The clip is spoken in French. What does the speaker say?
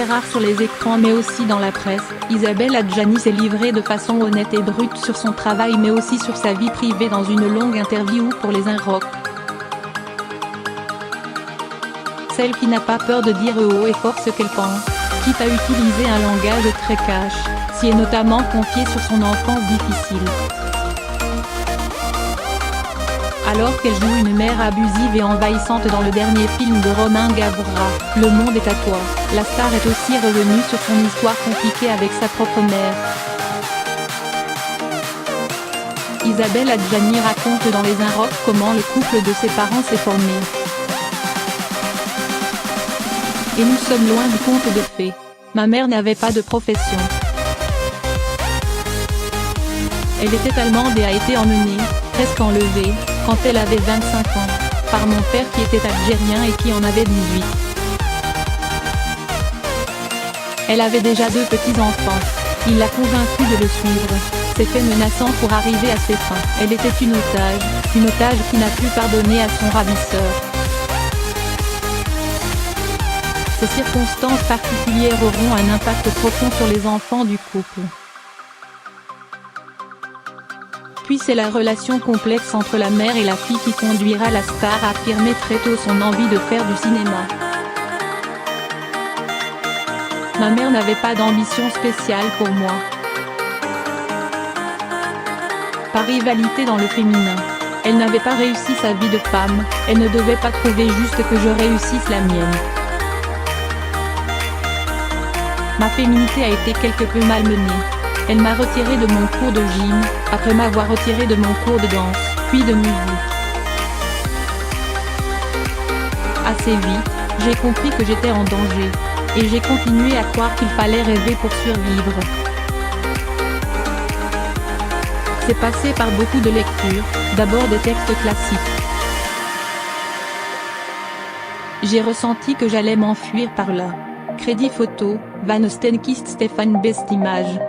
rare sur les écrans mais aussi dans la presse, Isabelle Adjani s'est livrée de façon honnête et brute sur son travail mais aussi sur sa vie privée dans une longue interview pour les Inrocks. Celle qui n'a pas peur de dire haut et fort ce qu'elle pense, quitte à utiliser un langage très cash, s'y est notamment confiée sur son enfance difficile. Alors qu'elle joue une mère abusive et envahissante dans le dernier film de Romain Gavras, Le Monde est à toi, la star est aussi revenue sur son histoire compliquée avec sa propre mère. Isabelle Adjani raconte dans Les Inrocks comment le couple de ses parents s'est formé. Et nous sommes loin du conte de fées. Ma mère n'avait pas de profession. Elle était allemande et a été emmenée, presque enlevée, quand elle avait 25 ans, par mon père qui était algérien et qui en avait 18. Elle avait déjà 2 petits-enfants. Il l'a convaincue de le suivre, s'est fait menaçant pour arriver à ses fins. Elle était une otage qui n'a pu pardonner à son ravisseur. Ces circonstances particulières auront un impact profond sur les enfants du couple. Puis c'est la relation complexe entre la mère et la fille qui conduira la star à affirmer très tôt son envie de faire du cinéma. Ma mère n'avait pas d'ambition spéciale pour moi. Par rivalité dans le féminin, elle n'avait pas réussi sa vie de femme, elle ne devait pas trouver juste que je réussisse la mienne. Ma féminité a été quelque peu malmenée. Elle m'a retiré de mon cours de gym, après m'avoir retiré de mon cours de danse, puis de musique. Assez vite, j'ai compris que j'étais en danger, et j'ai continué à croire qu'il fallait rêver pour survivre. C'est passé par beaucoup de lectures, d'abord des textes classiques. J'ai ressenti que j'allais m'enfuir par là. Crédit photo, Van Steenkist Stéphane Best Image.